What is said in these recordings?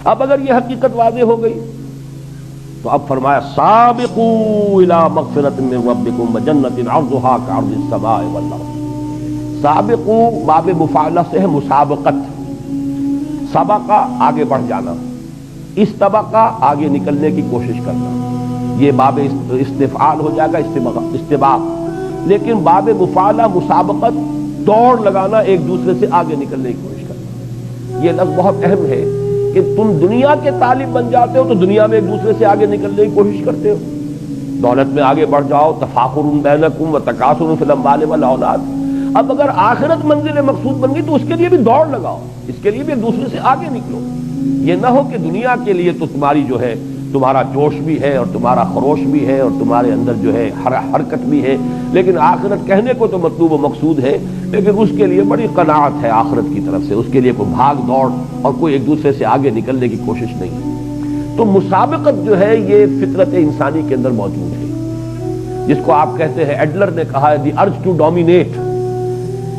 اب اگر یہ حقیقت واضح ہو گئی تو اب فرمایا سابقوا الی مغفرۃ من ربکم وجنۃ عرضھا کعرض السماء والارض۔ سابقوا باب مفاعلہ سے ہے مسابقت، سبقہ آگے بڑھ جانا، استبقہ آگے نکلنے کی کوشش کرنا، یہ باب استفعال ہو جائے گا، استباق۔ لیکن باب مفاعلہ مسابقت، دوڑ لگانا، ایک دوسرے سے آگے نکلنے کی کوشش کرنا۔ یہ لفظ بہت اہم ہے کہ تم دنیا کے طالب بن جاتے ہو تو دنیا میں ایک دوسرے سے آگے نکلنے کی کوشش کرتے ہو، دولت میں آگے بڑھ جاؤ، تفاخر بینکم وتکاثر فی الاموال والاولاد۔ اب اگر آخرت منزل مقصود بن گئی تو اس کے لیے بھی دوڑ لگاؤ، اس کے لیے بھی ایک دوسرے سے آگے نکلو۔ یہ نہ ہو کہ دنیا کے لیے تو تمہاری جو ہے تمہارا جوش بھی ہے اور تمہارا خروش بھی ہے اور تمہارے اندر جو ہے حرکت بھی ہے، لیکن آخرت کہنے کو تو مطلوب و مقصود ہے، لیکن اس کے لیے بڑی قناعت ہے آخرت کی طرف سے، اس کے لیے کوئی بھاگ دوڑ اور کوئی ایک دوسرے سے آگے نکلنے کی کوشش نہیں ہے۔ تو مسابقت جو ہے یہ فطرت انسانی کے اندر موجود ہے، جس کو آپ کہتے ہیں، ایڈلر نے کہا ہے دی ارج ٹو ڈومینیٹ،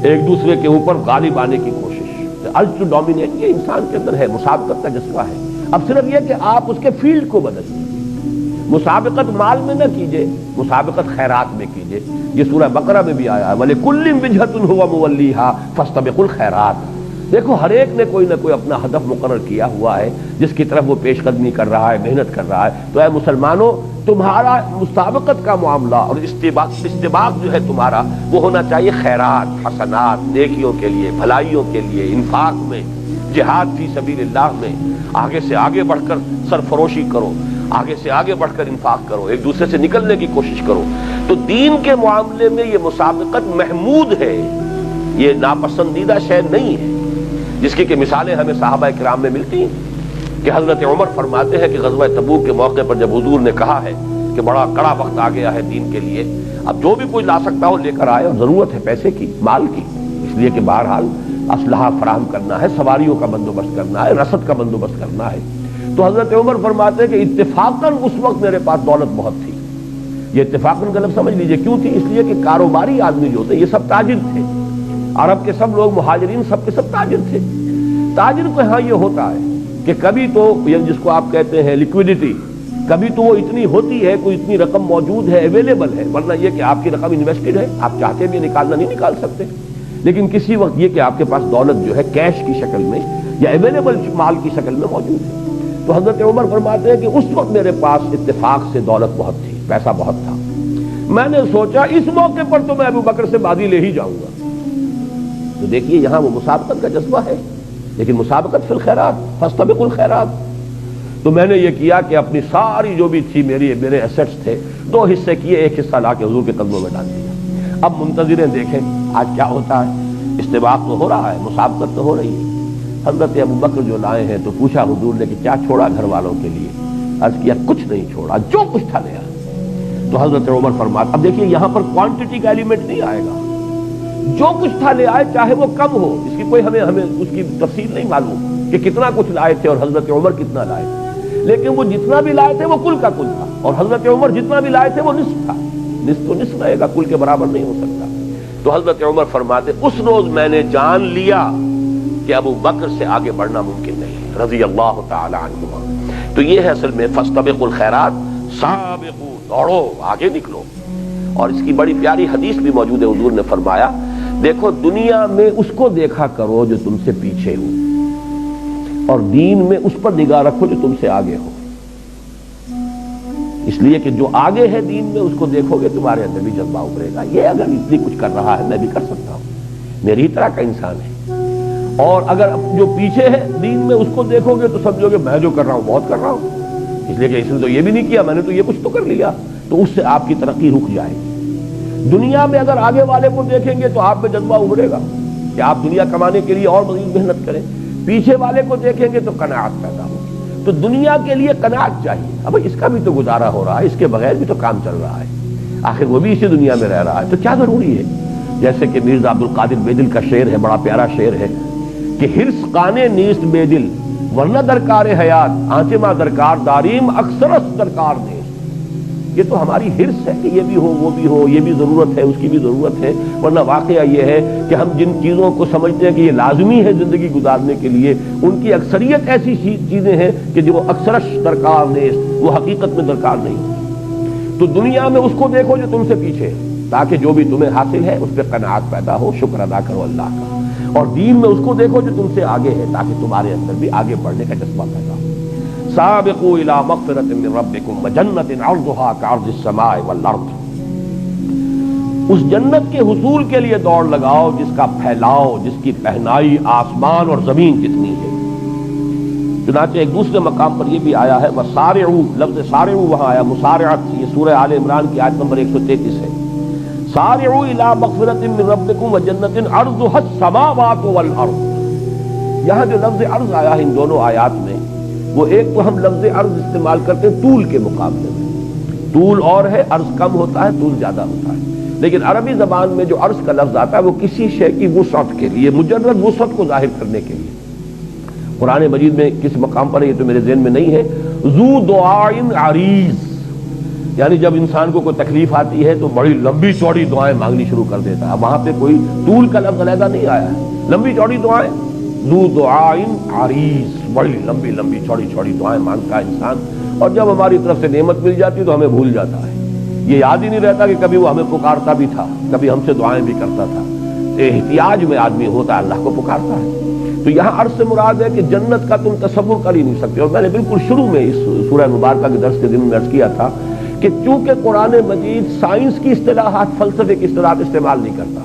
ایک دوسرے کے اوپر غالب آنے کی کوشش، ارج ٹو ڈومینیٹ یہ انسان کے اندر ہے، مسابقت کا جذبہ ہے۔ اب صرف یہ کہ آپ اس کے فیلڈ کو بدل دیجیے، مسابقت مال میں نہ کیجیے، مسابقت خیرات میں کیجیے۔ یہ سورہ بقرہ میں بھی آیا ہے وَلِكُلٍّ وِجْهَةٌ هُوَ مُوَلِّيهَا فَاسْتَبِقُوا الْخَيْرَاتِ۔ دیکھو ہر ایک نے کوئی نہ کوئی اپنا ہدف مقرر کیا ہوا ہے جس کی طرف وہ پیش قدمی کر رہا ہے، محنت کر رہا ہے۔ تو اے مسلمانوں، تمہارا مسابقت کا معاملہ اور استباق جو ہے تمہارا وہ ہونا چاہیے خیرات، حسنات، نیکیوں کے لیے، بھلائیوں کے لیے، انفاق میں، جہاد فی سبیل اللہ میں۔ آگے سے آگے بڑھ کر سرفروشی کرو، آگے سے آگے بڑھ کر انفاق کرو، ایک دوسرے سے نکلنے کی کوشش کرو۔ تو دین کے معاملے میں یہ مسابقت محمود ہے، یہ ناپسندیدہ شے نہیں ہے، جس کی کہ مثالیں ہمیں صحابہ کرام میں ملتی ہیں کہ حضرت عمر فرماتے ہیں کہ غزوہ تبوک کے موقع پر جب حضور نے کہا ہے کہ بڑا کڑا وقت آ گیا ہے دین کے لیے، اب جو بھی کوئی لا سکتا ہو لے کر آئے، اور ضرورت ہے پیسے کی، مال کی، اس لیے کہ بہرحال اسلحہ فراہم کرنا ہے، سواریوں کا بندوبست کرنا ہے، رسد کا بندوبست کرنا ہے۔ تو حضرت عمر فرماتے ہیں کہ اتفاقاً اس وقت میرے پاس دولت بہت تھی۔ یہ اتفاقاً کا لفظ سمجھ لیجئے کیوں تھی؟ اس لیے کہ کاروباری آدمی جو ہوتے یہ سب تاجر تھے، عرب کے سب لوگ، مہاجرین سب کے سب تاجر تھے۔ تاجر کو ہاں یہ ہوتا ہے کہ کبھی تو جس کو آپ کہتے ہیں لیکویڈیٹی، کبھی تو وہ اتنی ہوتی ہے، کوئی اتنی رقم موجود ہے، اویلیبل ہے، ورنہ یہ کہ آپ کی رقم انویسٹڈ ہے، آپ چاہتے بھی نکالنا نہیں نکال سکتے۔ لیکن کسی وقت یہ کہ آپ کے پاس دولت جو ہے کیش کی شکل میں یا اویلیبل مال کی شکل میں موجود ہے۔ تو حضرت عمر فرماتے ہیں کہ اس وقت میرے پاس اتفاق سے دولت بہت تھی، پیسہ بہت تھا۔ میں نے سوچا اس موقع پر تو میں ابو بکر سے بازی لے ہی جاؤں گا۔ تو دیکھیے یہاں وہ مسابقت کا جذبہ ہے، لیکن مسابقت فی الخیرات، فاستبقوا الخیرات۔ تو میں نے یہ کیا کہ اپنی ساری جو بھی تھی میرے ایسٹس تھے، 2 حصے کیے، ایک حصہ لا کے حضور کے قدموں میں ڈال دیا۔ اب منتظریں دیکھیں آج کیا ہوتا ہے، استباق تو ہو رہا ہے، مسابقت تو ہو رہی ہے۔ حضرت ابو بکر جو لائے ہیں تو پوچھا حضور نے کہ کیا چھوڑا گھر والوں کے لیے؟ عرض کیا کچھ نہیں چھوڑا، جو کچھ تھا لیا۔ تو حضرت عمر فرماتے، اب دیکھیے یہاں پر کوانٹٹی کا ایلیمنٹ نہیں آئے گا، جو کچھ تھا لے آئے، چاہے وہ کم ہو، اس کی کوئی ہمیں اس کی تفصیل نہیں معلوم کہ کتنا کچھ لائے تھے اور حضرت عمر کتنا لائے تھے، لیکن وہ جتنا بھی لائے تھے وہ کل کا کل تھا، اور حضرت عمر جتنا بھی لائے تھے وہ نصف تھا۔ نصف تو نصف رہے گا، کل کے برابر نہیں ہو سکتا۔ تو حضرت عمر فرماتے اس روز میں نے جان لیا کہ ابو بکر سے آگے بڑھنا ممکن نہیں، رضی اللہ تعالی عنہما۔ تو یہ ہے اصل میں فاستبقوا الخیرات، سابقوا، دوڑو، آگے نکلو۔ اور اس کی بڑی پیاری حدیث بھی موجود ہے، حضور نے فرمایا دیکھو دنیا میں اس کو دیکھا کرو جو تم سے پیچھے ہو، اور دین میں اس پر نگاہ رکھو جو تم سے آگے ہو۔ اس لیے کہ جو آگے ہے دین میں اس کو دیکھو گے تمہارے اندر بھی جذبہ ابھرے گا، یہ اگر اتنی کچھ کر رہا ہے میں بھی کر سکتا ہوں، میری ہی طرح کا انسان ہے۔ اور اگر جو پیچھے ہے دین میں اس کو دیکھو گے تو سمجھو گے میں جو کر رہا ہوں بہت کر رہا ہوں، اس لیے کہ اس نے تو یہ بھی نہیں کیا، میں نے تو یہ کچھ تو کر لیا، تو اس سے آپ کی ترقی رک جائے گی۔ دنیا میں اگر آگے والے کو دیکھیں گے تو آپ میں جذبہ ابھرے گا کہ آپ دنیا کمانے کے لیے اور مزید محنت کریں، پیچھے والے کو دیکھیں گے تو قناعت پیدا ہوگی۔ تو دنیا کے لیے قناعت چاہیے، اب اس کا بھی تو گزارا ہو رہا ہے، اس کے بغیر بھی تو کام چل رہا ہے، آخر وہ بھی اسی دنیا میں رہ رہا ہے، تو کیا ضروری ہے؟ جیسے کہ مرزا عبد القادر بے دل کا شعر ہے، بڑا پیارا شعر ہے کہ ہرس قانے نیست بے دل ورنہ درکار حیات، آنچے ماں درکار داریم اکثر درکار نیست۔ یہ تو ہماری حرص ہے کہ یہ بھی ہو وہ بھی ہو، یہ بھی ضرورت ہے اس کی بھی ضرورت ہے، ورنہ واقعہ یہ ہے کہ ہم جن چیزوں کو سمجھتے ہیں کہ یہ لازمی ہے زندگی گزارنے کے لیے، ان کی اکثریت ایسی چیزیں ہیں کہ جو اکثرش درکار نہیں، وہ حقیقت میں درکار نہیں۔ تو دنیا میں اس کو دیکھو جو تم سے پیچھے ہے، تاکہ جو بھی تمہیں حاصل ہے اس پہ قناعت پیدا ہو، شکر ادا کرو اللہ کا، اور دین میں اس کو دیکھو جو تم سے آگے ہے، تاکہ تمہارے اندر بھی آگے بڑھنے کا جذبہ پیدا ہو۔ سابقوا الى مغفرۃ من ربکم وجنۃ عرضها كعرض السماء والارض، اس جنت کے حصول کے لیے دوڑ لگاؤ جس کا پھیلاؤ، جس کی پہنائی آسمان اور زمین جتنی ہے۔ چنانچہ ایک دوسرے مقام پر یہ بھی آیا ہے وسارعوا، لفظ سارعوا وہاں آیا مسارعت، یہ سورہ آل عمران کی آیت نمبر 133 ہے۔ سارعوا الى مغفرۃ من ربکم وجنۃ عرضها السماوات والارض، یہاں جو لفظ عرض آیا ہے ان دونوں آیات میں، وہ ایک تو ہم لفظ عرض استعمال کرتے ہیں طول کے مقابلے میں، طول اور ہے، عرض کم ہوتا ہے، طول زیادہ ہوتا ہے، لیکن عربی زبان میں جو عرض کا لفظ آتا ہے وہ کسی شے کی وسعت کے لیے، مجرد وسعت کو ظاہر کرنے کے لیے۔ قرآن مجید میں کس مقام پر ہے یہ تو میرے ذہن میں نہیں ہے، ذو دعائن عریض، یعنی جب انسان کو کوئی تکلیف آتی ہے تو بڑی لمبی چوڑی دعائیں مانگنی شروع کر دیتا ہے، وہاں پہ کوئی طول کا لفظ علیحدہ نہیں آیا ہے، لمبی چوڑی دعائیں، ذو دعائن عریض، بڑی لمبی لمبی چوڑی چوڑی دعائیں مانگتا ہے انسان، اور جب ہماری طرف سے نعمت مل جاتی تو ہمیں بھول جاتا ہے، یہ یاد ہی نہیں رہتا کہ کبھی وہ ہمیں پکارتا بھی تھا، کبھی ہم سے دعائیں بھی کرتا تھا۔ احتیاج میں آدمی ہوتا ہے اللہ کو پکارتا ہے۔ تو یہاں عرض سے مراد ہے کہ جنت کا تم تصور کر ہی نہیں سکتے، اور میں نے بالکل شروع میں اس سورہ مبارکہ کے درس کے دن میں عرض کیا تھا کہ چونکہ قرآن مجید سائنس کی اصطلاحات، فلسفے کی اصطلاحات استعمال نہیں کرتا،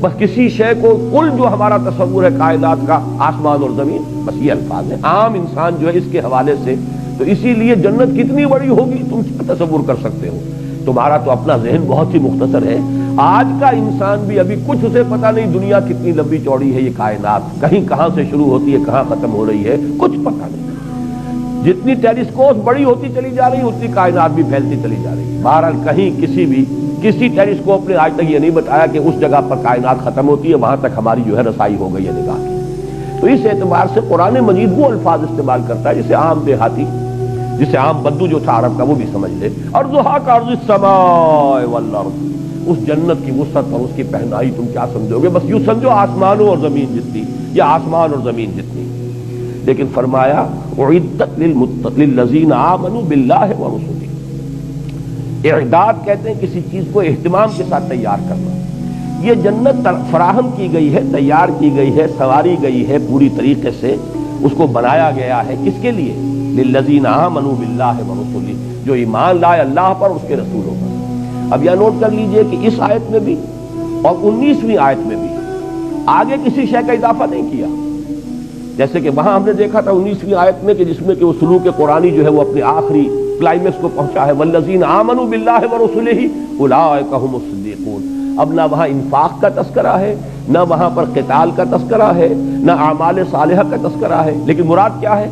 بس کسی شے کو کل جو ہمارا تصور ہے کائنات کا، آسمان اور زمین، بس یہ الفاظ ہیں، عام انسان جو ہے اس کے حوالے سے، تو اسی لیے جنت کتنی بڑی ہوگی تم کیا تصور کر سکتے ہو؟ تمہارا تو اپنا ذہن بہت ہی مختصر ہے۔ آج کا انسان بھی ابھی کچھ اسے پتہ نہیں دنیا کتنی لمبی چوڑی ہے، یہ کائنات کہیں کہاں سے شروع ہوتی ہے کہاں ختم ہو رہی ہے، کچھ پتہ نہیں۔ جتنی ٹیلیسکوپ بڑی ہوتی چلی جا رہی اتنی کائنات بھی پھیلتی چلی جا رہی ہے۔ بہرحال کہیں کسی ٹیلیسکوپ نے آج تک یہ نہیں بتایا کہ اس جگہ پر کائنات ختم ہوتی ہے، وہاں تک ہماری جو ہے رسائی ہو گئی ہے نگاہ کی۔ تو اس اعتبار سے قرآن مجید وہ الفاظ استعمال کرتا ہے جسے عام دیہاتی، جسے عام بدو جو تھا عرب کا وہ بھی سمجھ لے۔ ارضھا کارض السماء والارض، اس جنت کی وسعت اور اس کی پہنائی تم کیا سمجھو گے؟ بس یوں سمجھو آسمانوں اور زمین جتنی، یا آسمان اور زمین جتنی۔ لیکن فرمایا اعدت للذین آمنوا باللہ ورسلہ، اعداد کہتے ہیں کسی چیز کو اہتمام کے ساتھ تیار کرنا۔ یہ جنت فراہم کی گئی ہے، تیار کی گئی ہے، سنواری گئی ہے پوری طریقے سے، اس کو بنایا گیا ہے کس کے لیے؟ للذین آمنوا باللہ ورسلہ، جو ایمان لائے اللہ پر اور اس کے رسولوں پر۔ اب یہ نوٹ کر لیجئے کہ اس آیت میں بھی اور 19ویں آیت میں بھی آگے کسی شے کا اضافہ نہیں کیا، جیسے کہ وہاں ہم نے دیکھا تھا 19ویں آیت میں کہ جس میں کہ وہ سلوک قرآنی جو ہے وہ اپنے آخری کلائمیکس کو پہنچا ہے، والذین آمنوا باللہ ورسلہ اولئک هم الصدیقون۔ اب نہ وہاں انفاق کا تذکرہ ہے، نہ وہاں پر قتال کا تذکرہ ہے، نہ اعمال صالحہ کا تذکرہ ہے، لیکن مراد کیا ہے؟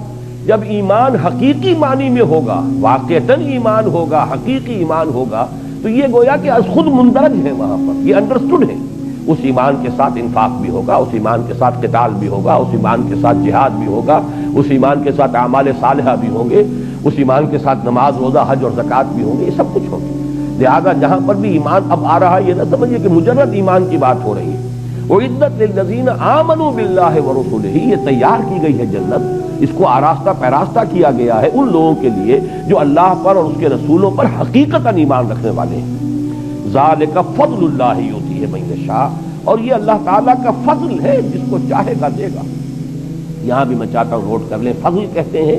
جب ایمان حقیقی معنی میں ہوگا، واقعتاً ایمان ہوگا، حقیقی ایمان ہوگا، تو یہ گویا کہ از خود مندرج ہے، وہاں پر یہ انڈرسٹوڈ ہے۔ اس ایمان کے ساتھ انفاق بھی ہوگا، اس ایمان کے ساتھ قتال بھی ہوگا، اس ایمان کے ساتھ جہاد بھی ہوگا، اس ایمان کے ساتھ اعمال صالحہ بھی ہوں گے، اس ایمان کے ساتھ نماز، روزہ، حج اور زکوٰۃ بھی ہوں گے، یہ سب کچھ ہوگا۔ لہذا جہاں پر بھی ایمان اب آ رہا ہے، یہ نہ سمجھیے کہ مجرد ایمان کی بات ہو رہی ہے۔ اعدت للذین آمنوا باللہ ورسلہ، یہ تیار کی گئی ہے جنت، اس کو آراستہ پیراستہ کیا گیا ہے ان لوگوں کے لیے جو اللہ پر اور اس کے رسولوں پر حقیقتاً ایمان رکھنے والے ہیں۔ ذالک فضل اللہ یؤتیہ من یشاء، اور یہ اللہ تعالیٰ کا فضل ہے، جس کو چاہے گا دے گا۔ یہاں بھی میں چاہتا ہوں نوٹ کر لیں، فضل کہتے ہیں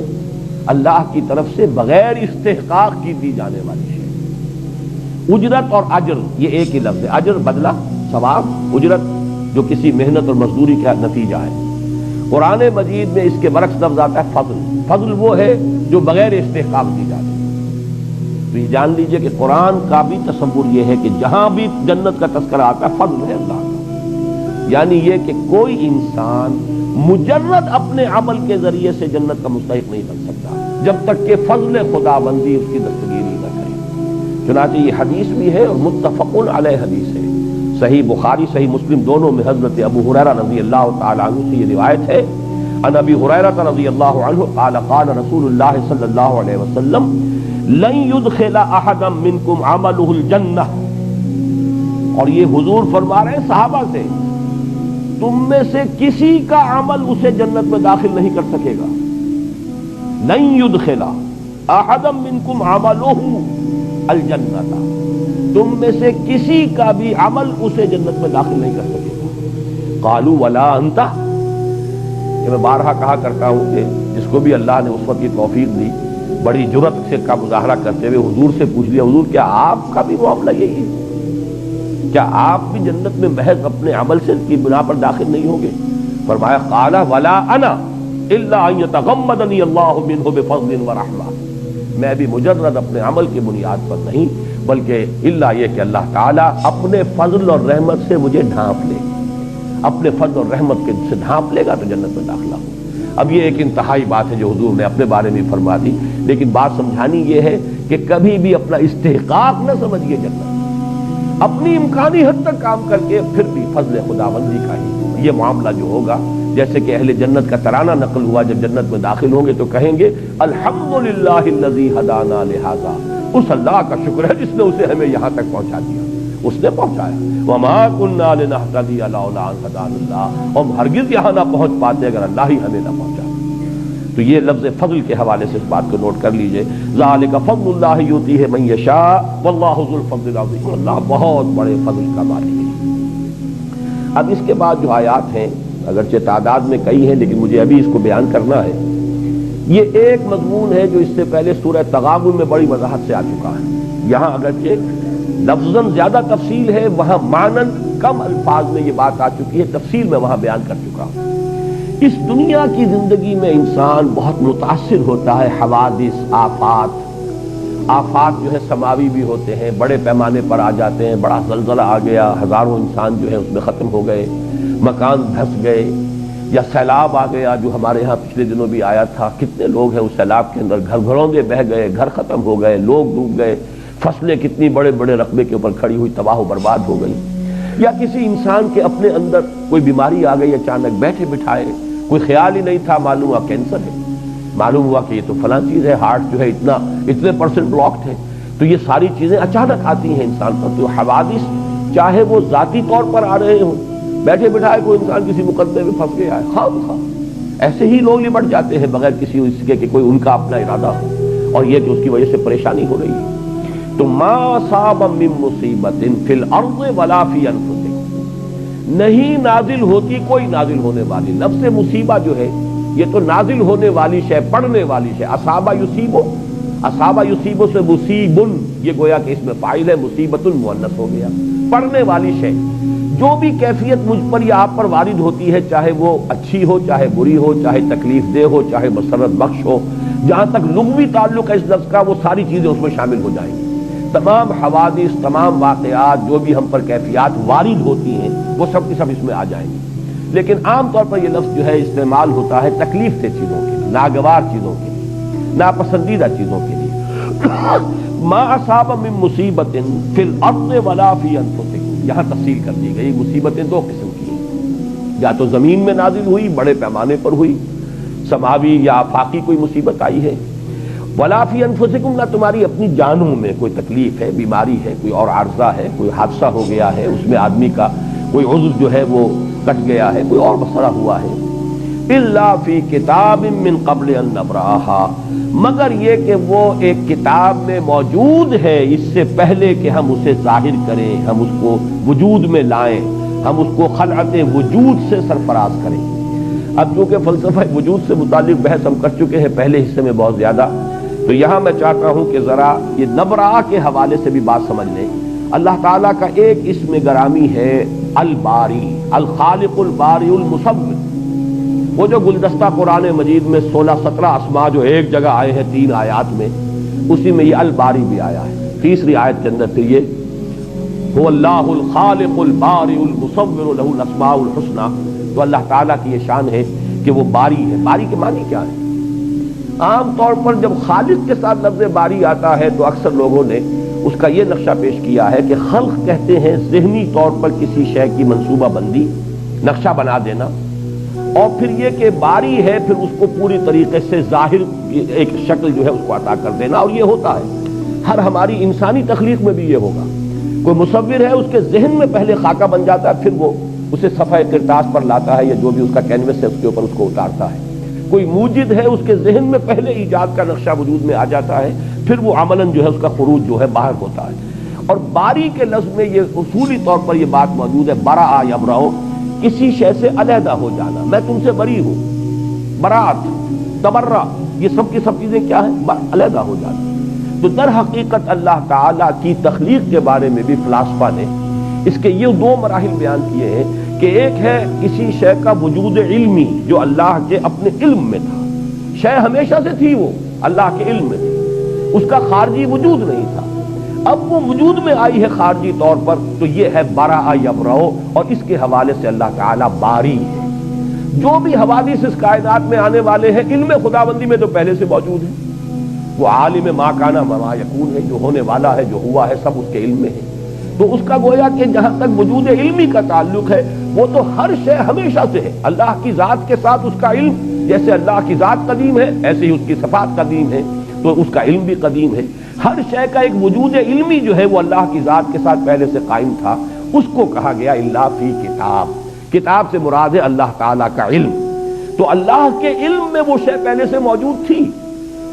اللہ کی طرف سے بغیر استحقاق کی دی جانے والی شے۔ اجرت اور اجر یہ ایک ہی لفظ ہے، اجر بدلہ، ثواب، اجرت جو کسی محنت اور مزدوری کا نتیجہ ہے۔ قرآن مجید میں اس کے برعکس لفظ آتا ہے فضل۔ فضل وہ ہے جو بغیر استحقاق دی جاتی ہے۔ تو یہ جان لیجئے کہ قرآن کا بھی تصور یہ ہے کہ جہاں بھی جنت کا تذکرہ آتا ہے فضل ہے اللہ کا، یعنی یہ کہ کوئی انسان مجرد اپنے عمل کے ذریعے سے جنت کا مستحق نہیں بن سکتا جب تک کہ فضل خدا بندی اس کی دستگیری نہ کرے۔ چنانچہ یہ حدیث بھی ہے اور متفق علیہ حدیث ہے، صحیح بخاری صحیح مسلم دونوں میں حضرت ابو ہریرہ رضی اللہ تعالی عنہ سے یہ روایت ہے، ان ابی ہریرہ رضی اللہ عنہ قال قال رسول اللہ صلی اللہ علیہ وسلم لن يدخل احدا منکم عملہ الجنہ، اور یہ حضور فرما رہے ہیں صحابہ سے، تم میں سے کسی کا عمل اسے جنت میں داخل نہیں کر سکے گا. لن يدخل احدا منکم عملہ الجنہ، تم میں سے کسی کا بھی عمل اسے جنت میں داخل نہیں کر سکے گا. قالوا ولا انت، یہ میں بارہا کہا کرتا ہوں کہ جس کو بھی اللہ نے اس وقت کی توفیق دی، بڑی جرأت سے کا مظاہرہ کرتے ہوئے حضور سے پوچھ لیا، حضور کیا آپ کا بھی معاملہ یہی ہے؟ کیا آپ بھی جنت میں محض اپنے عمل سے کی بنا پر داخل نہیں ہوں گے؟ فرمایا قال ولا انا الا ان يتغمدني الله منه بفضل ورحمہ، میں بھی مجرد اپنے عمل کی بنیاد پر نہیں، بلکہ الا یہ کہ اللہ تعالیٰ اپنے فضل اور رحمت سے مجھے ڈھانپ لے، اپنے فضل اور رحمت کے سے ڈھانپ لے گا تو جنت میں داخلہ ہو. اب یہ ایک انتہائی بات ہے جو حضور نے اپنے بارے میں فرما دی، لیکن بات سمجھانی یہ ہے کہ کبھی بھی اپنا استحقاق نہ سمجھیے جنت، اپنی امکانی حد تک کام کر کے پھر بھی فضل خداوندی کا ہی یہ معاملہ جو ہوگا. جیسے کہ اہل جنت کا ترانہ نقل ہوا، جب جنت میں داخل ہوں گے تو کہیں گے الحمدللہ الذی ہدانا لہذا، اس اللہ کا شکر ہے جس نے اسے ہمیں یہاں تک پہنچا دیا، اس نے پہنچایا. وما كنا لنهتدي لولا ان هدانا اللہ، اور ہرگز یہاں نہ پہنچ پاتے اگر اللہ ہی ہمیں نہ پہنچا. تو یہ لفظ فضل کے حوالے سے اس بات کو نوٹ کر لیجئے، ذالک فضل اللہ یؤتیہ من یشاء واللہ ذو الفضل العظیم، اللہ بہت بڑے فضل کا مالک ہے. اب اس کے بعد جو آیات ہیں اگرچہ تعداد میں کئی ہیں لیکن مجھے ابھی اس کو بیان کرنا ہے. یہ ایک مضمون ہے جو اس سے پہلے سورہ تغابن میں بڑی وضاحت سے آ چکا ہے. یہاں اگرچہ لفظاً زیادہ تفصیل ہے، وہاں معنن کم الفاظ میں یہ بات آ چکی ہے، تفصیل میں وہاں بیان کر چکا ہوں. اس دنیا کی زندگی میں انسان بہت متاثر ہوتا ہے، حوادث، آفات جو ہے سماوی بھی ہوتے ہیں، بڑے پیمانے پر آ جاتے ہیں. بڑا زلزلہ آ گیا، ہزاروں انسان جو ہے اس میں ختم ہو گئے، مکان دھس گئے، یا سیلاب آ گیا جو ہمارے ہاں پچھلے دنوں بھی آیا تھا. کتنے لوگ ہیں اس سیلاب کے اندر، گھر گھروں سے بہہ گئے، گھر ختم ہو گئے، لوگ ڈوب گئے، فصلیں کتنی بڑے بڑے رقبے کے اوپر کھڑی ہوئی تباہ و برباد ہو گئی. یا کسی انسان کے اپنے اندر کوئی بیماری آ گئی اچانک، بیٹھے بٹھائے کوئی خیال ہی نہیں تھا، معلوم ہوا کینسر ہے، معلوم ہوا کہ یہ تو فلاں چیز ہے، ہارٹ جو ہے اتنے پرسنٹ بلاکڈ ہے. تو یہ ساری چیزیں اچانک آتی ہیں انسان پر. تو حوادث چاہے وہ ذاتی طور پر آ رہے ہوں، بیٹھے بٹھائے کوئی انسان کسی مقدمے میں پھنس گیا ہے، خواہ ایسے ہی لوگ لپٹ جاتے ہیں بغیر کسی اس کے کہ کوئی ان کا اپنا ارادہ ہو، اور یہ کہ اس کی وجہ سے پریشانی ہو رہی ہے. تو ما صاب من مصیبت فی الارض ولا فی انفسکم، نہیں نازل ہوتی کوئی نازل ہونے والی. لفظ مصیبہ جو ہے یہ تو نازل ہونے والی شے، پڑھنے والی شے. اصابہ یصیبو، اصابہ یصیبو سے مصیبن، یہ گویا کہ اس میں فاعل ہے، مصیبت مؤنث ہو گیا. پڑھنے والی شے جو بھی کیفیت مجھ پر یا آپ پر وارد ہوتی ہے، چاہے وہ اچھی ہو، چاہے بری ہو، چاہے تکلیف دہ ہو، چاہے مسرت بخش ہو، جہاں تک لغوی تعلق ہے اس لفظ کا وہ ساری چیزیں اس میں شامل ہو جائیں گی. تمام حوادث، تمام واقعات جو بھی ہم پر کیفیات وارد ہوتی ہیں وہ سب کی سب اس میں آ جائیں گی. لیکن عام طور پر یہ لفظ جو ہے استعمال ہوتا ہے تکلیف دہ چیزوں کے لیے، ناگوار چیزوں کے لیے، ناپسندیدہ چیزوں کے لیے. ما اصاب من مصیبت فی الارض ولا فی انفسکم، یہاں تفصیل کر دی گئی. مصیبتیں دو قسم کی ہیں، یا تو زمین میں نازل ہوئی، بڑے پیمانے پر ہوئی، سماوی یا آفاقی کوئی مصیبت آئی ہے. ولا فی انفسکم، نہ تمہاری اپنی جانوں میں کوئی تکلیف ہے، بیماری ہے، کوئی اور عارضہ ہے، کوئی حادثہ ہو گیا ہے، اس میں آدمی کا کوئی عضو جو ہے وہ کٹ گیا ہے، کوئی اور مسئلہ ہوا ہے. الا فی کتاب من قبل ان نبرأها، مگر یہ کہ وہ ایک کتاب میں موجود ہے اس سے پہلے کہ ہم اسے ظاہر کریں، ہم اس کو وجود میں لائیں، ہم اس کو خلعت وجود سے سرفراز کریں. اب چونکہ فلسفہ وجود سے متعلق بحث ہم کر چکے ہیں پہلے حصے میں بہت زیادہ، تو یہاں میں چاہتا ہوں کہ ذرا یہ نبرہ کے حوالے سے بھی بات سمجھ لیں. اللہ تعالیٰ کا ایک اسم گرامی ہے الباری، الخالق الباری المصور. وہ جو گلدستہ قرآن مجید میں 16-17 اسماء جو ایک جگہ آئے ہیں 3 آیات میں، اسی میں یہ الباری بھی آیا ہے. تیسری آیت کے اندر پھر یہ هو اللہ الخالق الباری المصور له الاسماء الحسنى. تو اللہ تعالیٰ کی یہ شان ہے کہ وہ باری ہے. باری کے معنی کیا ہے؟ عام طور پر جب خالق کے ساتھ لفظ باری آتا ہے تو اکثر لوگوں نے اس کا یہ نقشہ پیش کیا ہے کہ خلق کہتے ہیں ذہنی طور پر کسی شے کی منصوبہ بندی، نقشہ بنا دینا، اور پھر یہ کہ باری ہے پھر اس کو پوری طریقے سے ظاہر ایک شکل جو ہے اس کو عطا کر دینا، اور یہ ہوتا ہے. ہر ہماری انسانی تخلیق میں بھی یہ ہوگا. کوئی مصور ہے، اس کے ذہن میں پہلے خاکہ بن جاتا ہے، پھر وہ اسے صفحہ کرتاس پر لاتا ہے یا جو بھی اس کا کینوس ہے اس کے اوپر اس کو اتارتا ہے. کوئی موجد ہے، اس کے ذہن میں پہلے ایجاد کا نقشہ وجود میں آ جاتا ہے، پھر وہ عملاً جو ہے اس کا خروج جو ہے باہر ہوتا ہے. اور باری کے لفظ میں یہ اصولی طور پر یہ بات موجود ہے، برا یبرأ، کسی شے سے علیحدہ ہو جانا. میں تم سے بری ہوں، برات، تبرع، یہ سب کی سب چیزیں کیا ہیں؟ علیحدہ ہو جانا. تو در حقیقت اللہ تعالیٰ کی تخلیق کے بارے میں بھی فلاسفہ نے اس کے یہ دو مراحل بیان کیے ہیں کہ ایک ہے کسی شے کا وجود علمی جو اللہ کے اپنے علم میں تھا، شے ہمیشہ سے تھی، وہ اللہ کے علم میں تھی، اس کا خارجی وجود نہیں تھا. اب وہ وجود میں آئی ہے خارجی طور پر، تو یہ ہے برا یبرأ، اور اس کے حوالے سے اللہ تعالیٰ باری ہے. جو بھی حوادث اس کائنات میں آنے والے ہیں علم خداوندی میں تو پہلے سے موجود ہے. وہ عالم ما کان وما یکون ہے، جو ہونے والا ہے، جو ہوا ہے، سب اس کے علم میں ہے. تو اس کا گویا کہ جہاں تک وجود علمی کا تعلق ہے وہ تو ہر شے ہمیشہ سے ہے. اللہ کی ذات کے ساتھ اس کا علم، جیسے اللہ کی ذات قدیم ہے ایسے ہی اس کی صفات قدیم ہے، تو اس کا علم بھی قدیم ہے. ہر شے کا ایک وجود علمی جو ہے وہ اللہ کی ذات کے ساتھ پہلے سے قائم تھا. اس کو کہا گیا الا فی کتاب. کتاب سے مراد ہے اللہ تعالیٰ کا علم. تو اللہ کے علم میں وہ شے پہلے سے موجود تھی.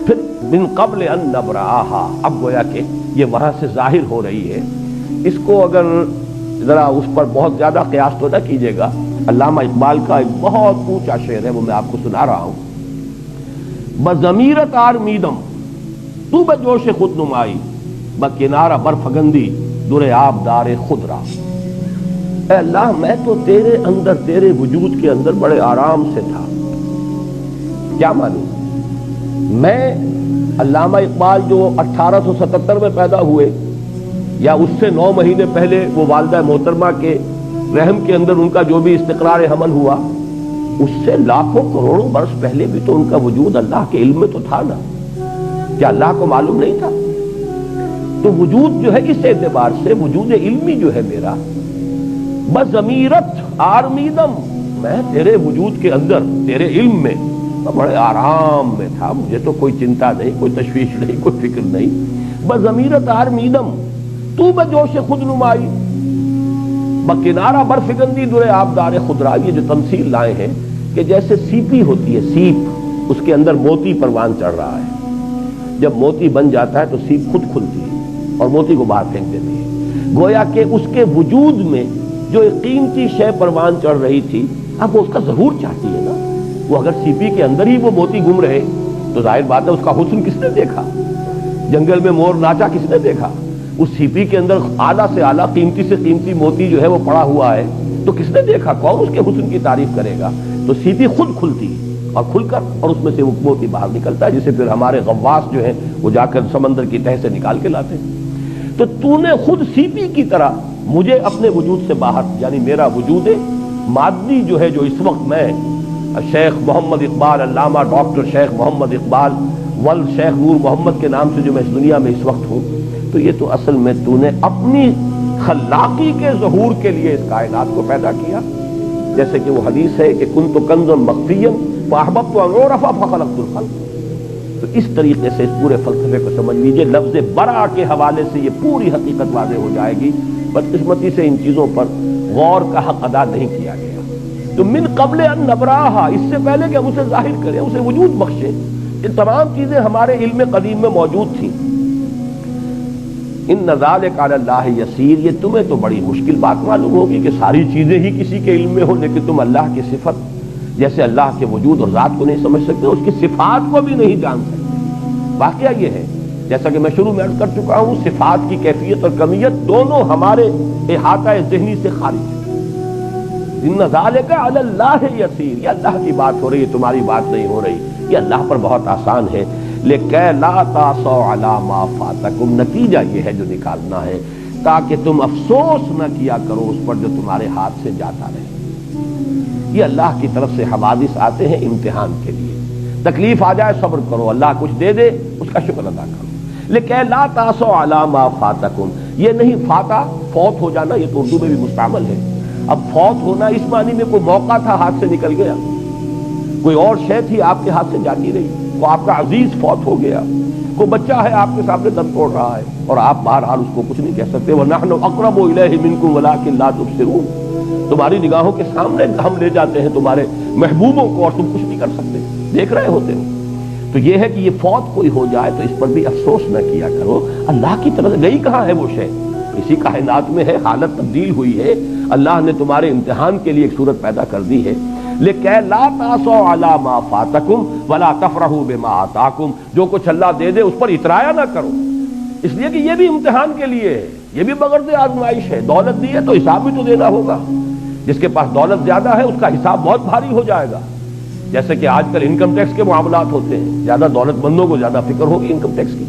پھر من قبل ان نبرأہا، اب گویا کہ یہ وہاں سے ظاہر ہو رہی ہے. اس کو اگر ذرا اس پر بہت زیادہ قیاس تو نہ کیجیے گا، علامہ اقبال کا ایک بہت اونچا شعر ہے، وہ میں آپ کو سنا رہا ہوں. بضمیرت آرمیدم تو بجوش خود نمائی، بکنارہ برفگندی در آب دار خود را. اے اللہ، میں تو تیرے اندر، تیرے وجود کے اندر بڑے آرام سے تھا. کیا معلوم؟ میں علامہ اقبال جو 1877 میں پیدا ہوئے یا اس سے 9 مہینے پہلے وہ والدہ محترمہ کے رحم کے اندر ان کا جو بھی استقرار حمل ہوا، اس سے لاکھوں کروڑوں برس پہلے بھی تو ان کا وجود اللہ کے علم میں تو تھا نا. کیا اللہ کو معلوم نہیں تھا؟ تو وجود جو ہے اس اعتبار سے وجود علمی جو ہے میرا، بضمیرت آرمیدم، میں تیرے وجود کے اندر، تیرے علم میں بڑے آرام میں تھا. مجھے تو کوئی چنتا نہیں، کوئی تشویش نہیں، کوئی فکر نہیں. بضمیرت آرمیدم تو بجوش خود نمائی، بکنارہ برفگندی در آبدار خدرا. یہ جو تمثیل لائے ہیں کہ جیسے سیپی ہوتی ہے، سیپ، اس کے اندر موتی پروان چڑھ رہا ہے. جب موتی بن جاتا ہے تو سیپ خود کھلتی ہے اور موتی کو باہر پھینک دیتی ہے. گویا کہ اس کے وجود میں جو ایک قیمتی شے پروان چڑھ رہی تھی، اب وہ اس کا ظہور چاہتی ہے نا. وہ اگر سیپی کے اندر ہی وہ موتی گم رہے تو ظاہر بات ہے اس کا حسن کس نے دیکھا؟ جنگل میں مور ناچا کس نے دیکھا؟ اس سیپی کے اندر اعلیٰ سے اعلیٰ، قیمتی سے قیمتی موتی جو ہے وہ پڑا ہوا ہے، تو کس نے دیکھا؟ کون اس کے حسن کی تعریف کرے گا؟ تو سیپی خود کھلتی اور کھل کر اور اس میں سے وہ موتی باہر نکلتا ہے، جسے پھر ہمارے غواص جو ہیں وہ جا کر سمندر کی تہہ سے نکال کے لاتے ہیں. تو نے خود سیپی کی طرح مجھے اپنے وجود سے باہر، یعنی میرا وجود مادی جو ہے، جو اس وقت میں شیخ محمد اقبال، علامہ ڈاکٹر شیخ محمد اقبال ولد شیخ نور محمد کے نام سے جو میں اس دنیا میں اس وقت ہوں، تو یہ تو اصل میں تو نے اپنی خلاقی کے ظہور کے لیے اس کائنات کو پیدا کیا. جیسے کہ وہ حدیث ہے کہ کنت کنزا مخفیا فاحببت ان اعرف فخلقت الخلق. تو اس طریقے سے اس پورے فلسفے کو سمجھ لیجئے. لفظ برا کے حوالے سے یہ پوری حقیقت واضح ہو جائے گی. بدقسمتی سے ان چیزوں پر غور کا حق ادا نہیں کیا گیا. تو من قبل ان نبرأہا، اس سے پہلے کہ ہم اسے ظاہر کریں، اسے وجود بخشیں، یہ تمام چیزیں ہمارے علم قدیم میں موجود تھیں. ان ذالک علی اللہ یسیر، یہ تمہیں تو بڑی مشکل بات معلوم ہوگی کہ ساری چیزیں ہی کسی کے علم میں ہو، لیکن تم اللہ کی صفت، جیسے اللہ کے وجود اور ذات کو نہیں سمجھ سکتے، اس کی صفات کو بھی نہیں جان سکتے. واقعہ یہ ہے، جیسا کہ میں شروع میں عرض کر چکا ہوں، صفات کی کیفیت اور کمیت دونوں ہمارے احاطہ ذہنی سے خارج ہے. ان ذالک علی اللہ یسیر، یہ اللہ کی بات ہو رہی ہے، تمہاری بات نہیں ہو رہی. یہ اللہ پر بہت آسان ہے. لیکن لا تاسوا علی ما فاتکم، نتیجہ یہ ہے جو نکالنا ہے، تاکہ تم افسوس نہ کیا کرو اس پر جو تمہارے ہاتھ سے جاتا رہے. یہ اللہ کی طرف سے حوادث آتے ہیں امتحان کے لیے. تکلیف آ جائے صبر کرو، اللہ کچھ دے دے اس کا شکر ادا کرو. لیکن لا تاسوا علی ما فاتکم، یہ نہیں فاتا فوت ہو جانا، یہ تو اردو میں بھی مستعمل ہے. اب فوت ہونا اس معنی میں کوئی موقع تھا ہاتھ سے نکل گیا، کوئی اور شے تھی آپ کے ہاتھ سے جاتی رہی. وہ آپ کا عزیز فوت ہو گیا، وہ بچہ ہے آپ کے سامنے دم توڑ رہا ہے، اور آپ بہرحال اس کو کچھ نہیں کہہ سکتے. وَنَحْنُ أَقْرَبُ إِلَيْهِ مِنْكُمْ وَلَٰكِن لَا تُبْصِرُونَ. تمہاری نگاہوں کے سامنے ہم لے جاتے ہیں تمہارے محبوبوں کو، اور تم کچھ نہیں کر سکتے، دیکھ رہے ہوتے ہو. تو یہ ہے کہ یہ فوت کوئی ہو جائے تو اس پر بھی افسوس نہ کیا کرو. اللہ کی طرف سے گئی کہاں ہے وہ شے؟ اسی کائنات میں ہے، حالت تبدیل ہوئی ہے. اللہ نے تمہارے امتحان کے لیے ایک صورت پیدا کر دی ہے. لِكَيْ لَا تَأْسَوْا عَلَىٰ مَا فَاتَكُمْ وَلَا تَفْرَحُوا بِمَا آتَاكُمْ. جو کچھ اللہ دے دے اس پر اترایا نہ کرو، اس لیے کہ یہ بھی امتحان کے لیے ہے، یہ بھی بغرض آزمائش ہے. دولت دی ہے تو حساب بھی تو دینا ہوگا. جس کے پاس دولت زیادہ ہے اس کا حساب بہت بھاری ہو جائے گا. جیسے کہ آج کل انکم ٹیکس کے معاملات ہوتے ہیں، زیادہ دولت مندوں کو زیادہ فکر ہوگی انکم ٹیکس کی.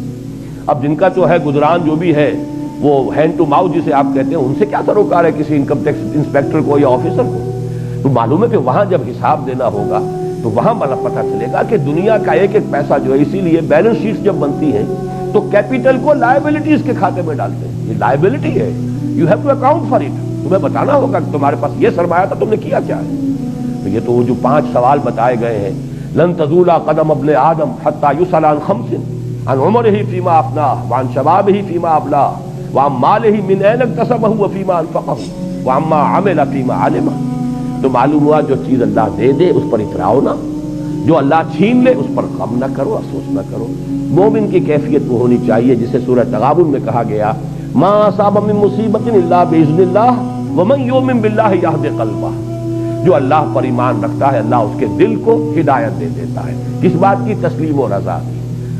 اب جن کا جو ہے گزران جو بھی ہے وہ ہینڈ ٹو ماؤتھ جسے آپ کہتے ہیں، ان سے کیا سروکار ہے کسی انکم ٹیکس انسپیکٹر کو یا آفیسر کو؟ تو معلوم ہے کہ وہاں جب حساب دینا ہوگا تو وہاں پتہ چلے گا کہ دنیا کا ایک ایک پیسہ جو ہے. اسی لیے بیلنس شیٹ جب بنتی ہیں تو کیپٹل کو لائبلٹیز کے کھاتے میں ڈالتے ہیں. یہ لائبلٹی ہے، you have to account for it. تمہیں بتانا ہوگا کہ تمہارے پاس یہ سرمایہ تھا، تم نے کیا کیا ہے. تو یہ تو وہ جو 5 سوال بتائے گئے ہیں، لن تزول قدم ابن آدم حتى يسأل عن 5 عن عمره فيما أفناه وعن شبابه فيما أبلاه وعن ماله من أين اكتسبه وفيما أنفقه وعما عمل فيما علمه. تو معلوم ہوا جو چیز اللہ دے دے اس پر اتراؤ نہ، جو اللہ چھین لے اس پر غم نہ کرو، افسوس نہ کرو. مومن کی کیفیت وہ ہونی چاہیے جسے سورہ تغابن میں کہا گیا ما اصاب من مصیبت الا باذن اللہ ومن یؤمن باللہ یہد قلبہ. جو اللہ پر ایمان رکھتا ہے اللہ اس کے دل کو ہدایت دے دیتا ہے. کس بات کی؟ تسلیم و رضا کی.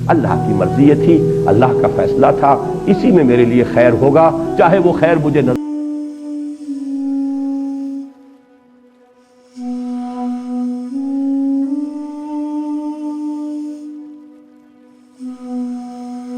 اللہ کی مرضی تھی، اللہ کا فیصلہ تھا، اسی میں میرے لیے خیر ہوگا، چاہے وہ خیر مجھے نہ